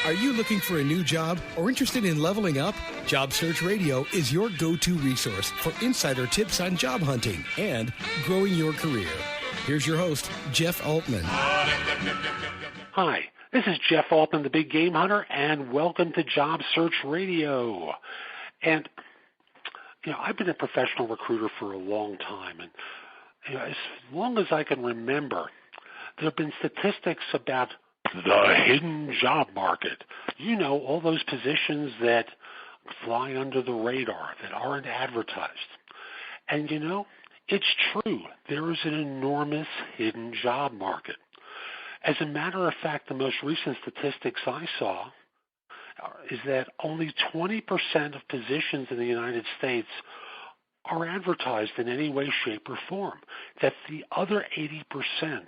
Are you looking for a new job or interested in leveling up? Job Search Radio is your go-to resource for insider tips on job hunting and growing your career. Here's your host, Jeff Altman. Hi, this is Jeff Altman, the Big Game Hunter, and welcome to Job Search Radio. And, I've been a professional recruiter for a long time, and as long as I can remember, there have been statistics about the hidden job market. All those positions that fly under the radar, that aren't advertised. And, it's true. There is an enormous hidden job market. As a matter of fact, the most recent statistics I saw is that only 20% of positions in the United States are advertised in any way, shape, or form. That the other 80%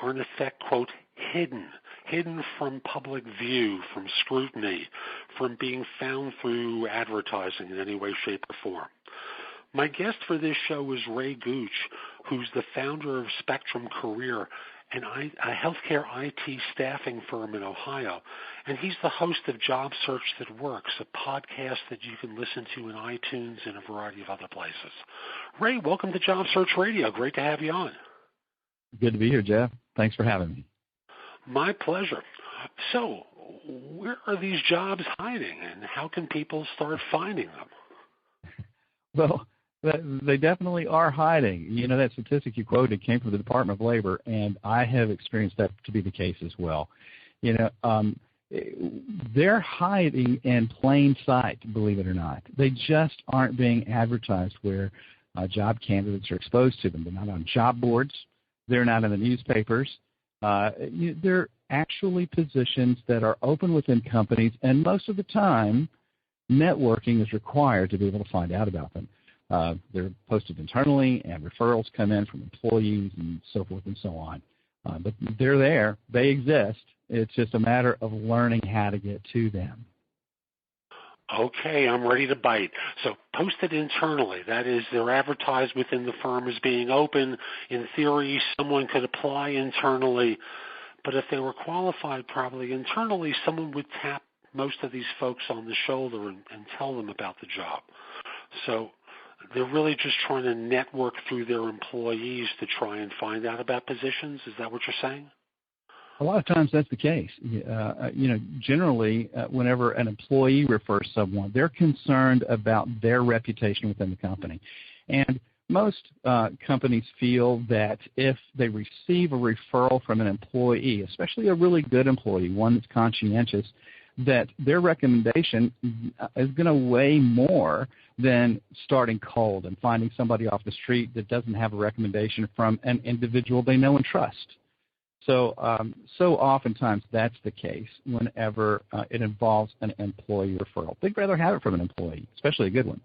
are in effect, quote, hidden from public view, from scrutiny, from being found through advertising in any way, shape, or form. My guest for this show is Ray Gooch, who's the founder of Spectrum Career, a healthcare IT staffing firm in Ohio, and he's the host of Job Search That Works, a podcast that you can listen to in iTunes and a variety of other places. Ray, welcome to Job Search Radio. Great to have you on. Good to be here, Jeff. Thanks for having me. My pleasure. So, where are these jobs hiding, and how can people start finding them? Well, they definitely are hiding. That statistic you quoted came from the Department of Labor, and I have experienced that to be the case as well. They're hiding in plain sight, believe it or not. They just aren't being advertised where job candidates are exposed to them. They're not on job boards. They're not in the newspapers. They're actually positions that are open within companies, and most of the time, networking is required to be able to find out about them. They're posted internally, and referrals come in from employees and so forth and so on. But they're there. They exist. It's just a matter of learning how to get to them. Okay, I'm ready to bite. So posted internally, that is, they're advertised within the firm as being open. In theory, someone could apply internally, but if they were qualified probably internally, someone would tap most of these folks on the shoulder and tell them about the job. So they're really just trying to network through their employees to try and find out about positions. Is that what you're saying? A lot of times that's the case. Generally, whenever an employee refers someone, they're concerned about their reputation within the company. And most companies feel that if they receive a referral from an employee, especially a really good employee, one that's conscientious, that their recommendation is going to weigh more than starting cold and finding somebody off the street that doesn't have a recommendation from an individual they know and trust. So oftentimes that's the case whenever it involves an employee referral. They'd rather have it from an employee, especially a good one.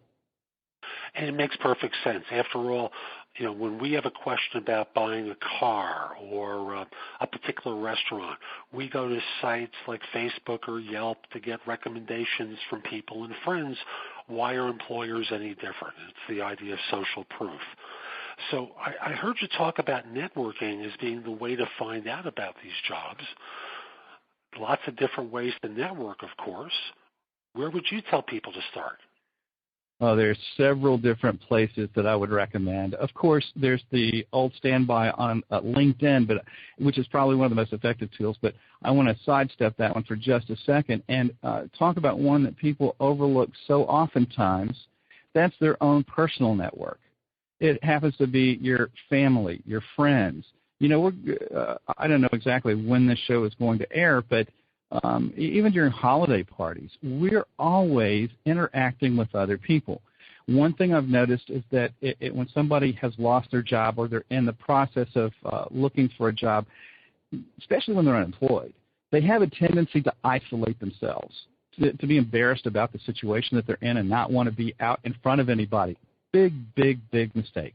And it makes perfect sense. After all, when we have a question about buying a car or a particular restaurant, we go to sites like Facebook or Yelp to get recommendations from people and friends. Why are employers any different? It's the idea of social proof. So I heard you talk about networking as being the way to find out about these jobs. Lots of different ways to network, of course. Where would you tell people to start? Oh, there's several different places that I would recommend. Of course, there's the old standby on LinkedIn, which is probably one of the most effective tools, but I want to sidestep that one for just a second and talk about one that people overlook so oftentimes. That's their own personal network. It happens to be your family, your friends. I don't know exactly when this show is going to air, but even during holiday parties, we're always interacting with other people. One thing I've noticed is that when somebody has lost their job or they're in the process of looking for a job, especially when they're unemployed, they have a tendency to isolate themselves, to be embarrassed about the situation that they're in and not want to be out in front of anybody. Big mistake.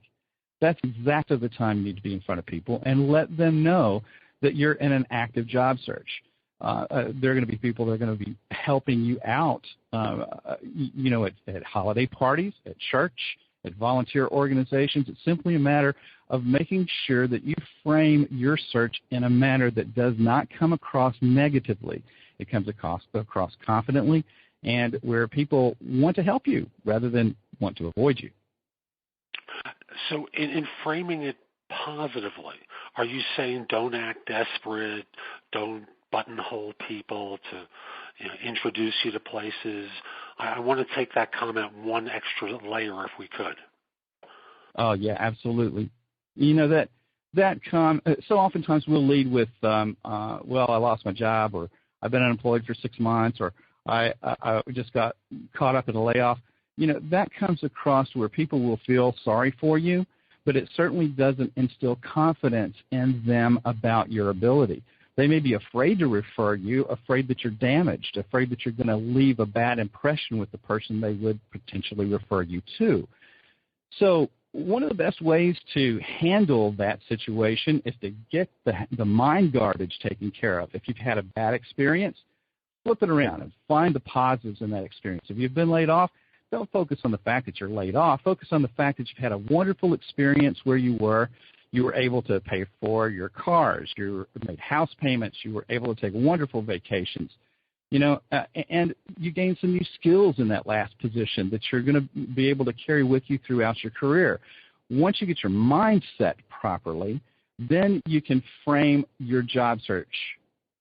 That's exactly the time you need to be in front of people and let them know that you're in an active job search. There are going to be people that are going to be helping you out, at holiday parties, at church, at volunteer organizations. It's simply a matter of making sure that you frame your search in a manner that does not come across negatively. It comes across confidently, and where people want to help you rather than want to avoid you. So in framing it positively, are you saying don't act desperate, don't buttonhole people to introduce you to places? I want to take that comment one extra layer if we could. Oh, yeah, absolutely. So oftentimes we'll lead with, well, I lost my job, or I've been unemployed for 6 months, or I just got caught up in a layoff. That comes across where people will feel sorry for you, but it certainly doesn't instill confidence in them about your ability. They may be afraid to refer you, afraid that you're damaged, afraid that you're going to leave a bad impression with the person they would potentially refer you to. So one of the best ways to handle that situation is to get the mind garbage taken care of. If you've had a bad experience, flip it around and find the positives in that experience. If you've been laid off, don't focus on the fact that you're laid off. Focus on the fact that you've had a wonderful experience where you were able to pay for your cars, you made house payments, you were able to take wonderful vacations, and you gained some new skills in that last position that you're going to be able to carry with you throughout your career. Once you get your mind set properly, then you can frame your job search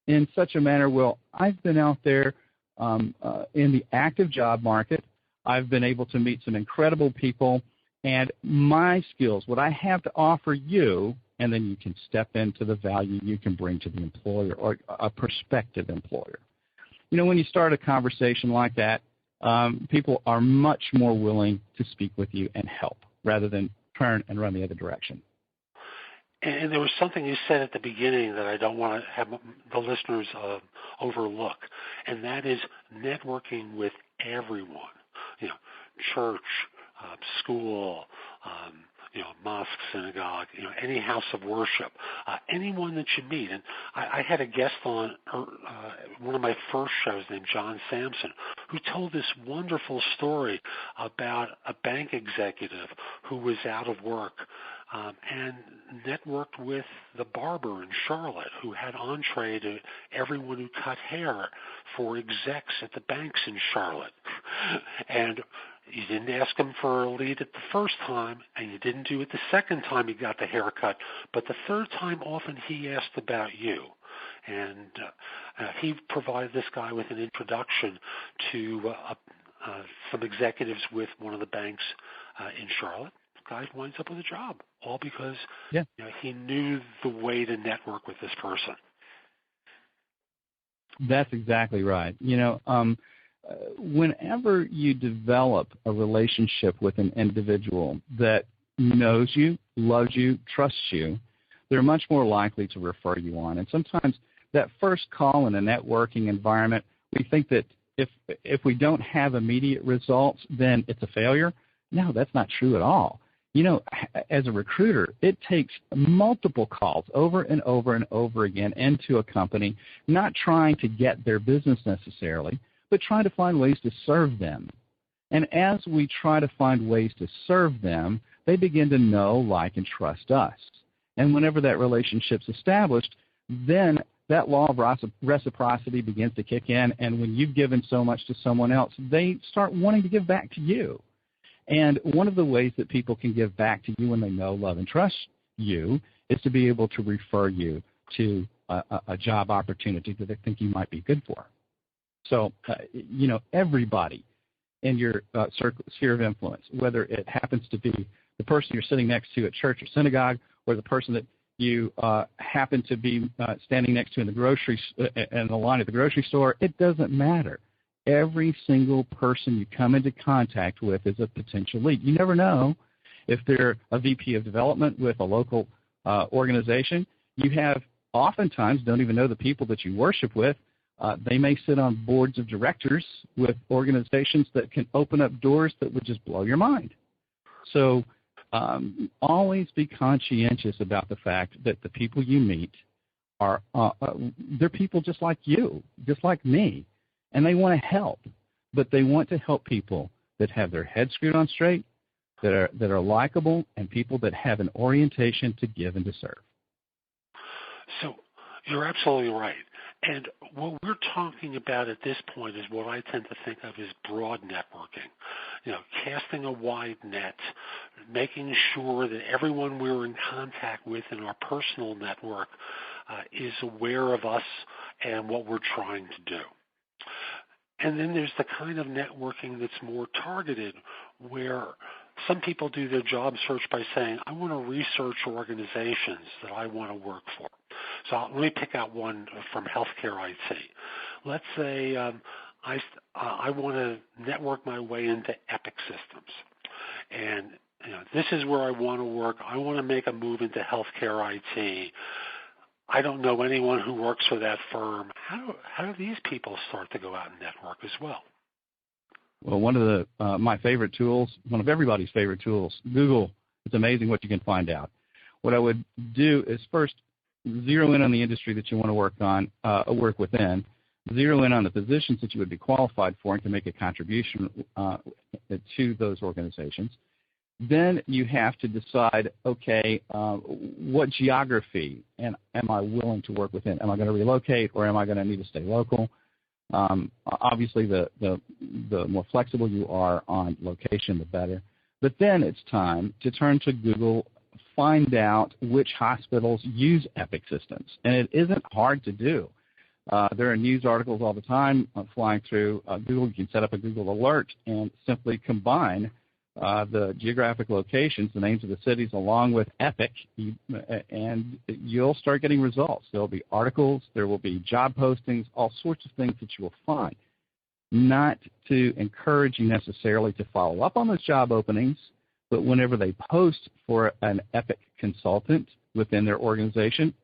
in such a manner, well, I've been out there in the active job market. I've been able to meet some incredible people, and my skills, what I have to offer you, and then you can step into the value you can bring to the employer or a prospective employer. When you start a conversation like that, people are much more willing to speak with you and help rather than turn and run the other direction. And there was something you said at the beginning that I don't want to have the listeners overlook, and that is networking with everyone. Church, school, mosque, synagogue, any house of worship, anyone that you meet. And I had a guest on one of my first shows named John Sampson, who told this wonderful story about a bank executive who was out of work and networked with the barber in Charlotte, who had entree to everyone who cut hair for execs at the banks in Charlotte. And you didn't ask him for a lead at the first time, and you didn't do it the second time he got the haircut, but the third time often he asked about you. And he provided this guy with an introduction to some executives with one of the banks in Charlotte. The guy winds up with a job, all because he knew the way to network with this person. That's exactly right. Whenever you develop a relationship with an individual that knows you, loves you, trusts you, they're much more likely to refer you on. And sometimes that first call in a networking environment, we think that if we don't have immediate results, then it's a failure. No, that's not true at all. As a recruiter, it takes multiple calls over and over and over again into a company, not trying to get their business necessarily, but trying to find ways to serve them. And as we try to find ways to serve them, they begin to know, like, and trust us. And whenever that relationship's established, then that law of reciprocity begins to kick in, and when you've given so much to someone else, they start wanting to give back to you. And one of the ways that people can give back to you when they know, love, and trust you is to be able to refer you to a job opportunity that they think you might be good for. So, everybody in your sphere of influence, whether it happens to be the person you're sitting next to at church or synagogue, or the person that you happen to be standing next to in the line at the grocery store, it doesn't matter. Every single person you come into contact with is a potential lead. You never know if they're a VP of development with a local organization. You have oftentimes don't even know the people that you worship with. They may sit on boards of directors with organizations that can open up doors that would just blow your mind. So always be conscientious about the fact that the people you meet are they're people just like you, just like me. And they want to help, but they want to help people that have their head screwed on straight, that are likable, and people that have an orientation to give and to serve. You're absolutely right. And what we're talking about at this point is what I tend to think of as broad networking. Casting a wide net, making sure that everyone we're in contact with in our personal network is aware of us and what we're trying to do. And then there's the kind of networking that's more targeted, where some people do their job search by saying, I want to research organizations that I want to work for. So let me pick out one from healthcare IT. Let's say I want to network my way into Epic Systems. And this is where I want to work. I want to make a move into healthcare IT. I don't know anyone who works for that firm. How do these people start to go out and network as well? Well, one of my favorite tools, one of everybody's favorite tools, Google. It's amazing what you can find out. What I would do is first zero in on the industry that you want to work within, zero in on the positions that you would be qualified for and can make a contribution to those organizations. Then you have to decide, okay, what geography am I willing to work within? Am I going to relocate, or am I going to need to stay local? Obviously, the more flexible you are on location, the better. But then it's time to turn to Google, find out which hospitals use Epic systems. And it isn't hard to do. There are news articles all the time flying through Google. You can set up a Google alert and simply combine the geographic locations, the names of the cities, along with Epic, and you'll start getting results. There will be articles, there will be job postings, all sorts of things that you will find. Not to encourage you necessarily to follow up on those job openings, but whenever they post for an Epic consultant within their organization,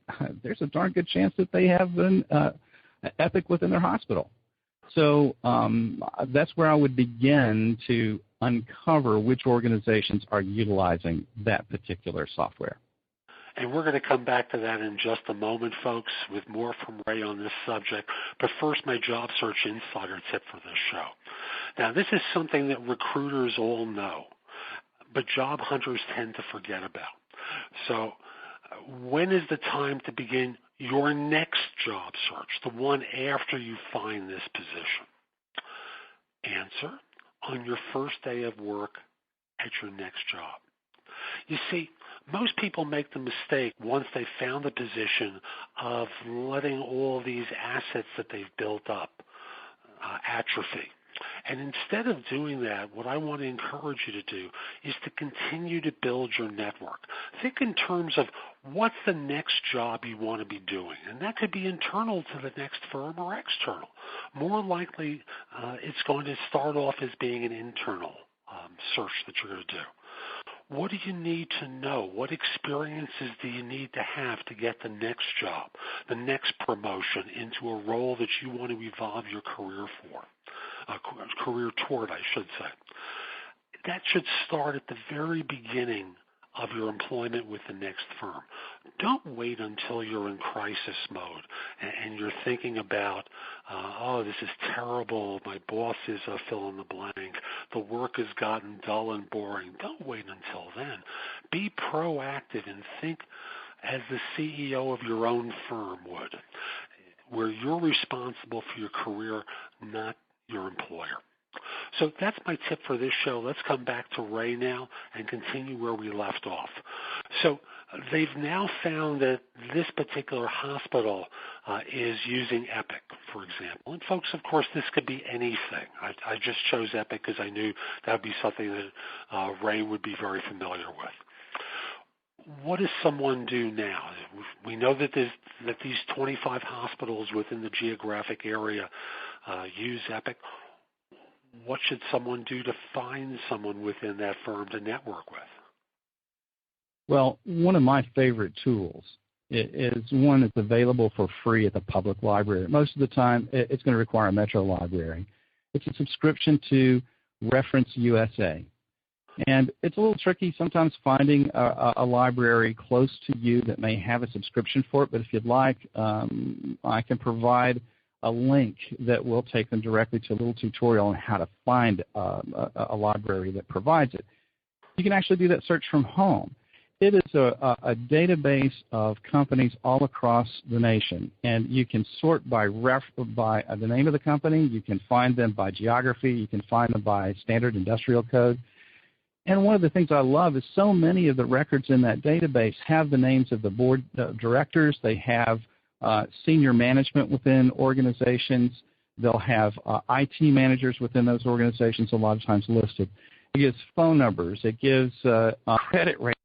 there's a darn good chance that they have an Epic within their hospital. So that's where I would begin to uncover which organizations are utilizing that particular software. And we're going to come back to that in just a moment, folks, with more from Ray on this subject. But first, my job search insider tip for this show. Now, this is something that recruiters all know, but job hunters tend to forget about. So when is the time to begin your next job search, the one after you find this position? Answer: on your first day of work at your next job. You see, most people make the mistake once they've found a position of letting all these assets that they've built up atrophy. And instead of doing that, what I want to encourage you to do is to continue to build your network. Think in terms of what's the next job you want to be doing. And that could be internal to the next firm or external. More likely, it's going to start off as being an internal search that you're going to do. What do you need to know? What experiences do you need to have to get the next job, the next promotion into a role that you want to evolve your career for? Career toward, I should say. That should start at the very beginning of your employment with the next firm. Don't wait until you're in crisis mode and you're thinking about, this is terrible, my boss is fill in the blank, the work has gotten dull and boring. Don't wait until then. Be proactive and think as the CEO of your own firm would, where you're responsible for your career, not your employer. So that's my tip for this show. Let's come back to Ray now and continue where we left off. So they've now found that this particular hospital is using Epic, for example. And folks, of course, this could be anything. I just chose Epic because I knew that would be something that Ray would be very familiar with. What does someone do now? We know that these 25 hospitals within the geographic area use Epic. What should someone do to find someone within that firm to network with? Well, one of my favorite tools is one that's available for free at the public library. Most of the time, it's going to require a metro library. It's a subscription to Reference USA. And it's a little tricky sometimes finding a library close to you that may have a subscription for it, but if you'd like, I can provide a link that will take them directly to a little tutorial on how to find a library that provides it. You can actually do that search from home. It is a database of companies all across the nation, and you can sort by the name of the company. You can find them by geography. You can find them by standard industrial code. And one of the things I love is so many of the records in that database have the names of the board directors. They have senior management within organizations. They'll have IT managers within those organizations a lot of times listed. It gives phone numbers. It gives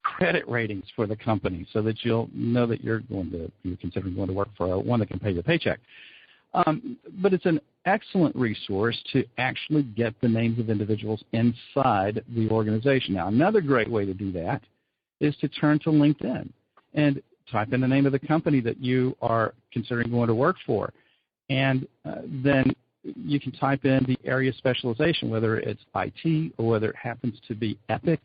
credit ratings for the company so that you'll know that you're considering going to work for one that can pay your paycheck. But it's an excellent resource to actually get the names of individuals inside the organization. Now, another great way to do that is to turn to LinkedIn and type in the name of the company that you are considering going to work for. And then you can type in the area specialization, whether it's IT or whether it happens to be Epic,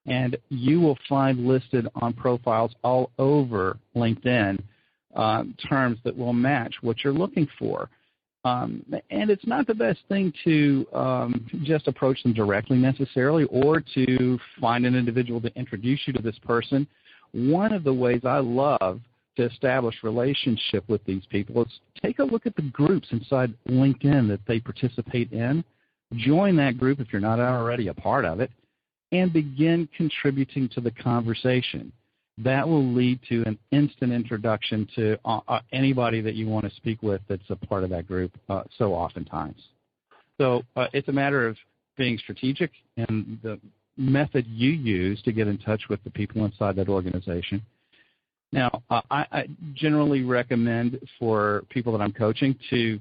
and you will find listed on profiles all over LinkedIn terms that will match what you're looking for. And it's not the best thing to just approach them directly necessarily or to find an individual to introduce you to this person. One of the ways I love to establish relationship with these people is take a look at the groups inside LinkedIn that they participate in. Join that group if you're not already a part of it, and begin contributing to the conversation. That will lead to an instant introduction to anybody that you want to speak with that's a part of that group so oftentimes. So it's a matter of being strategic in the method you use to get in touch with the people inside that organization. Now, I generally recommend for people that I'm coaching to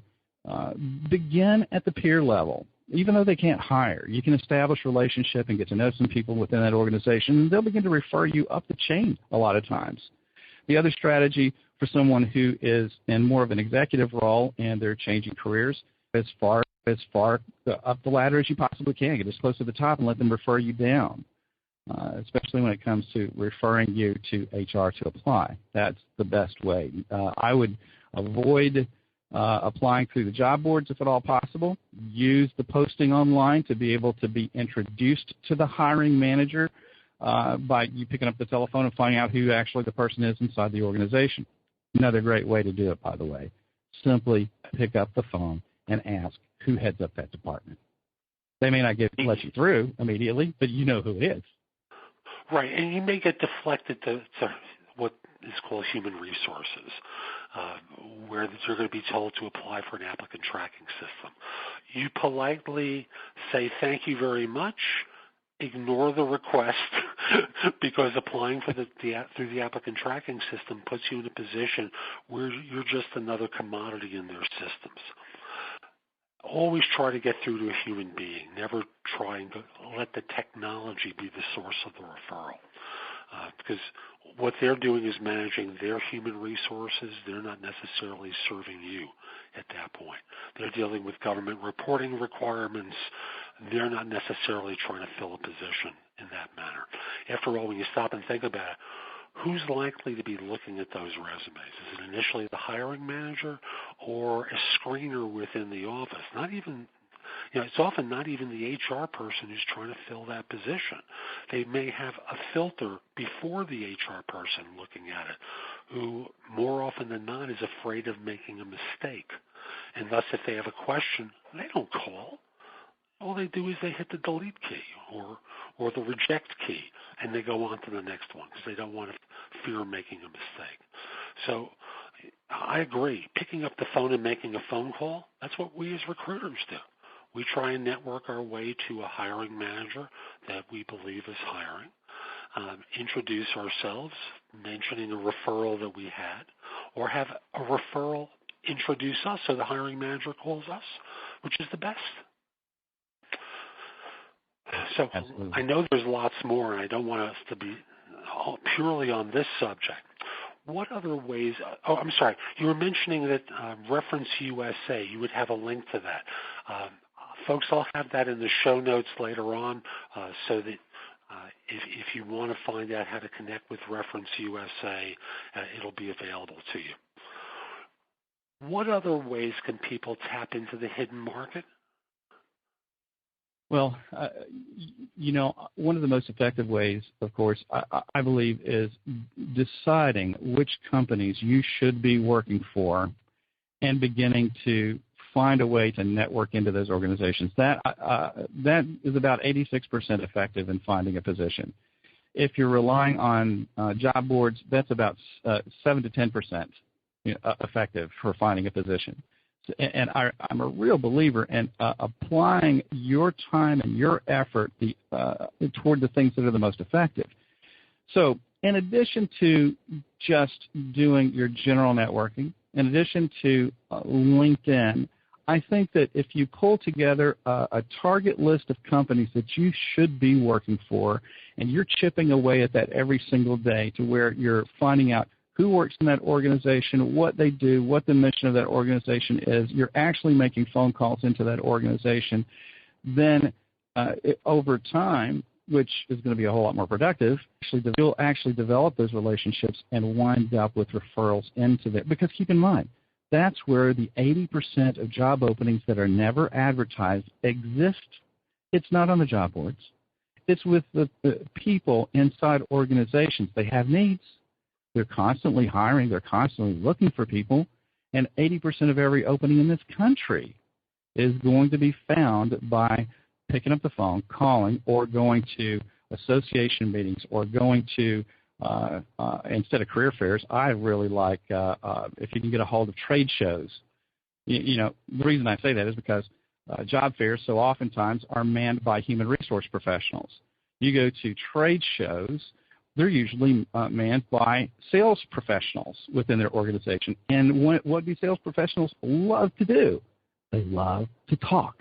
begin at the peer level. Even though they can't hire, you can establish a relationship and get to know some people within that organization, and they'll begin to refer you up the chain a lot of times. The other strategy for someone who is in more of an executive role and they're changing careers, as far up the ladder as you possibly can. Get as close to the top and let them refer you down, especially when it comes to referring you to HR to apply. That's the best way. I would avoid applying through the job boards if at all possible. Use the posting online to be able to be introduced to the hiring manager by you picking up the telephone and finding out who actually the person is inside the organization. Another great way to do it, by the way, simply pick up the phone and ask who heads up that department. They may not let you through immediately, but you know who it is. Right, and you may get deflected to what is called human resources, where you're going to be told to apply for an applicant tracking system. You politely say thank you very much, ignore the request, because applying for through the applicant tracking system puts you in a position where you're just another commodity in their systems. Always try to get through to a human being. Never try and let the technology be the source of the referral. Because what they're doing is managing their human resources. They're not necessarily serving you at that point. They're dealing with government reporting requirements. They're not necessarily trying to fill a position in that manner. After all, when you stop and think about it, who's likely to be looking at those resumes? Is it initially the hiring manager or a screener within the office? Not even, it's often not even the HR person who's trying to fill that position. They may have a filter before the HR person looking at it, who more often than not is afraid of making a mistake. And thus, if they have a question, they don't call. All they do is they hit the delete key or the reject key, and they go on to the next one because they don't want to fear making a mistake. So I agree. Picking up the phone and making a phone call, that's what we as recruiters do. We try and network our way to a hiring manager that we believe is hiring, introduce ourselves, mentioning a referral that we had, or have a referral introduce us so the hiring manager calls us, which is the best. So absolutely. I know there's lots more, and I don't want us to be purely on this subject. What other ways – I'm sorry. You were mentioning that Reference USA, you would have a link to that. Folks, I'll have that in the show notes later on so that if you want to find out how to connect with Reference USA, it'll be available to you. What other ways can people tap into the hidden market? Well, one of the most effective ways, of course, I believe, is deciding which companies you should be working for and beginning to find a way to network into those organizations. That is about 86% effective in finding a position. If you're relying on job boards, that's about 7 to 10% effective for finding a position. And I'm a real believer in applying your time and your effort toward the things that are the most effective. So in addition to just doing your general networking, in addition to LinkedIn, I think that if you pull together a target list of companies that you should be working for, and you're chipping away at that every single day to where you're finding out who works in that organization, what they do, what the mission of that organization is, you're actually making phone calls into that organization, then over time, which is going to be a whole lot more productive, you'll actually develop those relationships and wind up with referrals into that. Because keep in mind, that's where the 80% of job openings that are never advertised exist. It's not on the job boards. It's with the people inside organizations. They have needs. They're constantly hiring. They're constantly looking for people. And 80% of every opening in this country is going to be found by picking up the phone, calling, or going to association meetings, or going to, instead of career fairs, I really like if you can get a hold of trade shows. The reason I say that is because job fairs so oftentimes are manned by human resource professionals. You go to trade shows, they're usually manned by sales professionals within their organization. And what do sales professionals love to do? They love to talk.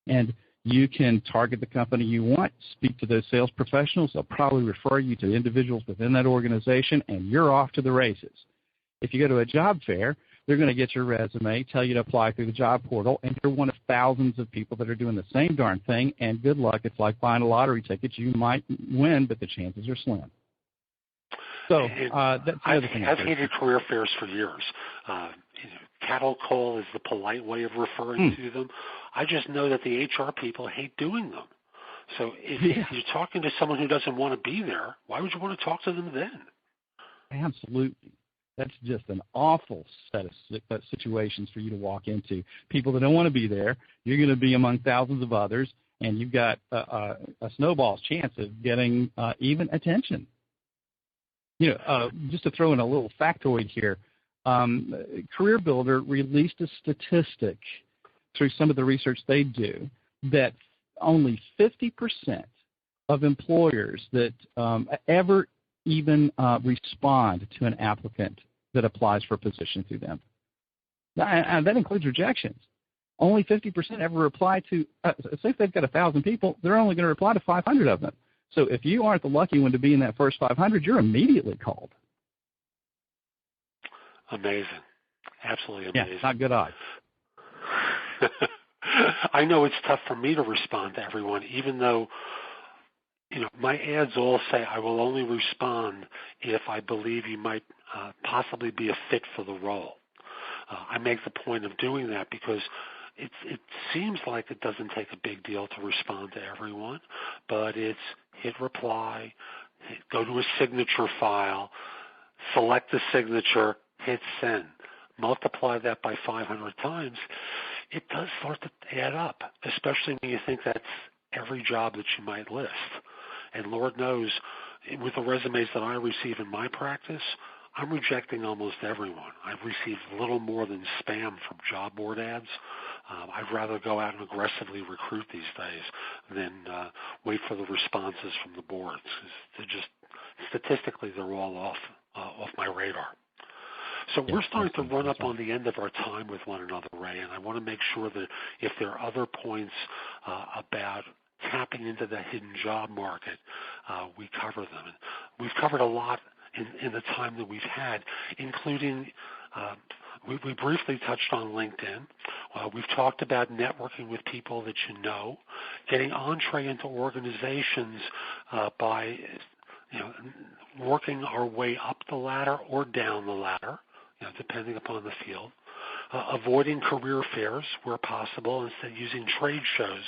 And you can target the company you want, speak to those sales professionals. They'll probably refer you to individuals within that organization, and you're off to the races. If you go to a job fair, they're going to get your resume, tell you to apply through the job portal, and you're one of thousands of people that are doing the same darn thing, and good luck. It's like buying a lottery ticket. You might win, but the chances are slim. So that's the other thing. I've hated career fairs for years. Cattle call is the polite way of referring to them. I just know that the HR people hate doing them. So if you're talking to someone who doesn't want to be there, why would you want to talk to them then? Absolutely. That's just an awful set of situations for you to walk into. People that don't want to be there, you're going to be among thousands of others, and you've got a snowball's chance of getting even attention. Just to throw in a little factoid here, Career Builder released a statistic through some of the research they do that only 50% of employers that ever even respond to an applicant that applies for a position through them. And that includes rejections. Only 50% ever reply to, say if they've got 1,000 people, they're only going to reply to 500 of them. So if you aren't the lucky one to be in that first 500, you're immediately called. Amazing. Absolutely amazing. Yeah, not good odds. I know it's tough for me to respond to everyone, even though, my ads all say I will only respond if I believe you might possibly be a fit for the role. I make the point of doing that because it seems like it doesn't take a big deal to respond to everyone, but it's hit reply, go to a signature file, select the signature, hit send. Multiply that by 500 times, it does start to add up, especially when you think that's every job that you might list. And Lord knows, with the resumes that I receive in my practice, I'm rejecting almost everyone. I've received little more than spam from job board ads. I'd rather go out and aggressively recruit these days than wait for the responses from the boards. They're just, statistically, they're all off my radar. So we're starting to run up on the end of our time with one another, Ray, and I want to make sure that if there are other points about tapping into the hidden job market, we cover them. And we've covered a lot in the time that we've had, including we briefly touched on LinkedIn. We've talked about networking with people that you know, getting entree into organizations by working our way up the ladder or down the ladder, depending upon the field. avoiding career fairs where possible, instead using trade shows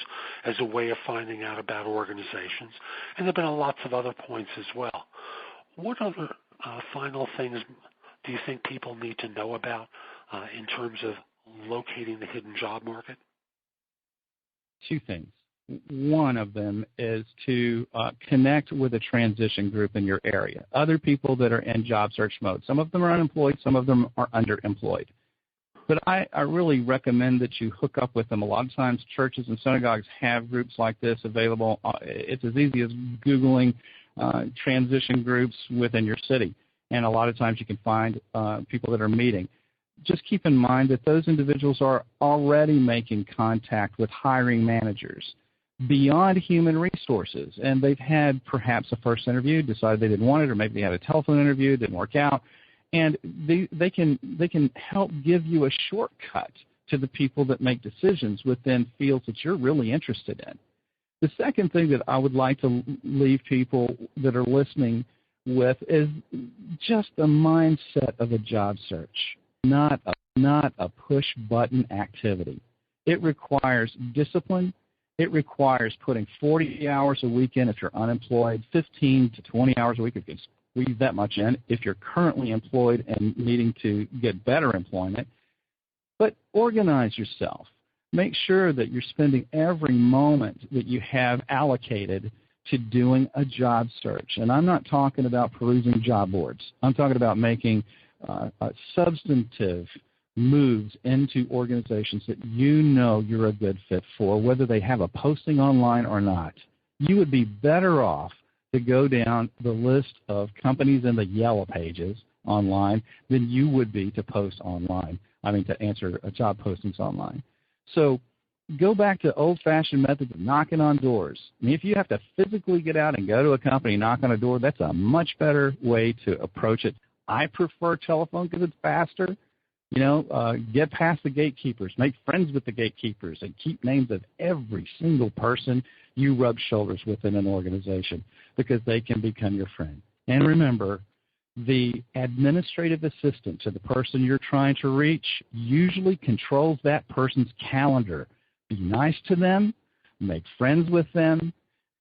as a way of finding out about organizations. And there have been lots of other points as well. What other final things do you think people need to know about in terms of locating the hidden job market? Two things. One of them is to connect with a transition group in your area, other people that are in job search mode. Some of them are unemployed, some of them are underemployed. But I really recommend that you hook up with them. A lot of times churches and synagogues have groups like this available. It's as easy as Googling transition groups within your city. And a lot of times you can find people that are meeting. Just keep in mind that those individuals are already making contact with hiring managers beyond human resources, and they've had perhaps a first interview, decided they didn't want it, or maybe they had a telephone interview, didn't work out, and they can help give you a shortcut to the people that make decisions within fields that you're really interested in. The second thing that I would like to leave people that are listening with is just the mindset of a job search, not a push-button activity. It requires discipline. It requires putting 40 hours a week in if you're unemployed, 15 to 20 hours a week if you can squeeze that much in if you're currently employed and needing to get better employment. But organize yourself. Make sure that you're spending every moment that you have allocated to doing a job search. And I'm not talking about perusing job boards. I'm talking about making substantive moves into organizations that you know you're a good fit for, whether they have a posting online or not. You would be better off to go down the list of companies in the yellow pages online than you would be to post online. To answer job postings online. So go back to old-fashioned methods of knocking on doors. If you have to physically get out and go to a company, knock on a door, that's a much better way to approach it. I prefer telephone because it's faster. Get past the gatekeepers, make friends with the gatekeepers, and keep names of every single person you rub shoulders with in an organization because they can become your friend. And remember, the administrative assistant to the person you're trying to reach usually controls that person's calendar. Be nice to them, make friends with them,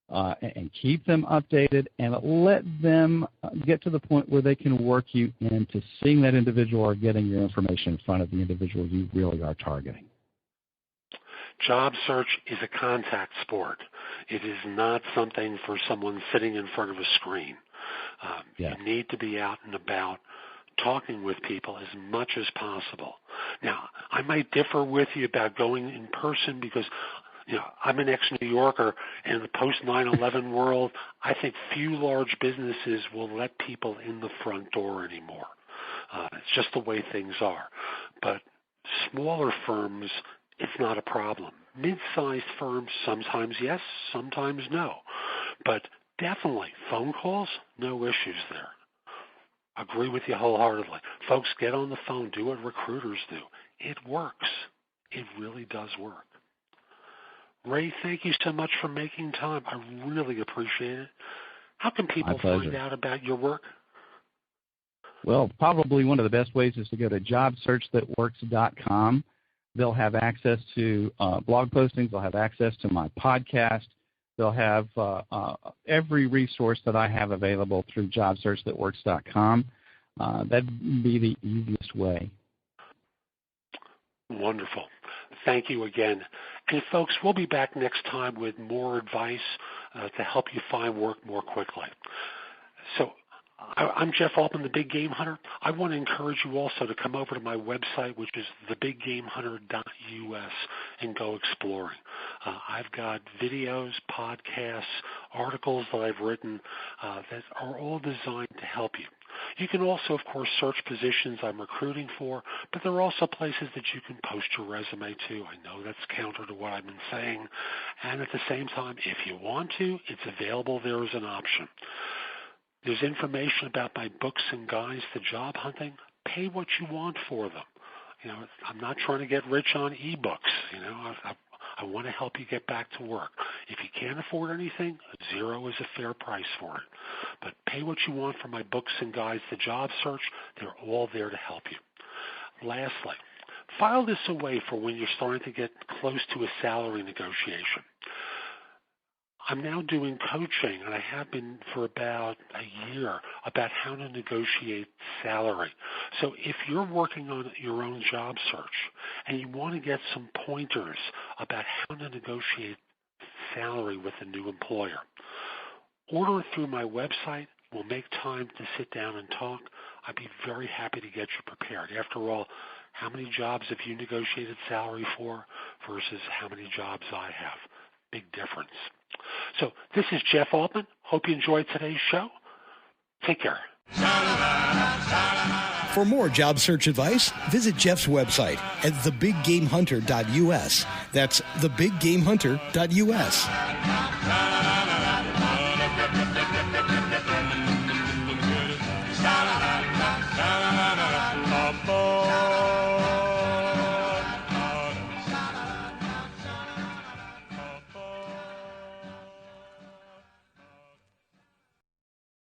and keep them updated, and let them get to the point where they can work you into seeing that individual or getting your information in front of the individual you really are targeting. Job search is a contact sport. It is not something for someone sitting in front of a screen. You need to be out and about talking with people as much as possible. Now, I might differ with you about going in person because I'm an ex-New Yorker, and in the post-9/11 world, I think few large businesses will let people in the front door anymore. It's just the way things are. But smaller firms, it's not a problem. Mid-sized firms, sometimes yes, sometimes no. But definitely, phone calls, no issues there. Agree with you wholeheartedly. Folks, get on the phone. Do what recruiters do. It works. It really does work. Ray, thank you so much for making time. I really appreciate it. How can people find out about your work? Well, probably one of the best ways is to go to jobsearchthatworks.com. They'll have access to blog postings. They'll have access to my podcast. They'll have every resource that I have available through jobsearchthatworks.com. That'd be the easiest way. Wonderful. Thank you again. And folks, we'll be back next time with more advice to help you find work more quickly. So I'm Jeff Altman, the Big Game Hunter. I want to encourage you also to come over to my website, which is thebiggamehunter.us, and go exploring. I've got videos, podcasts, articles that I've written that are all designed to help you. You can also, of course, search positions I'm recruiting for, but there are also places that you can post your resume to. I know that's counter to what I've been saying. And at the same time, if you want to, it's available there as an option. There's information about my books and guides to job hunting. Pay what you want for them. I'm not trying to get rich on ebooks. I want to help you get back to work. If you can't afford anything, $0 is a fair price for it. But pay what you want for my books and guides to job search. They're all there to help you. Lastly, file this away for when you're starting to get close to a salary negotiation. I'm now doing coaching, and I have been for about a year, about how to negotiate salary. So if you're working on your own job search and you want to get some pointers about how to negotiate salary with a new employer, order it through my website. We'll make time to sit down and talk. I'd be very happy to get you prepared. After all, how many jobs have you negotiated salary for versus how many jobs I have? Big difference. So this is Jeff Altman. Hope you enjoyed today's show. Take care. For more job search advice, visit Jeff's website at thebiggamehunter.us. That's thebiggamehunter.us.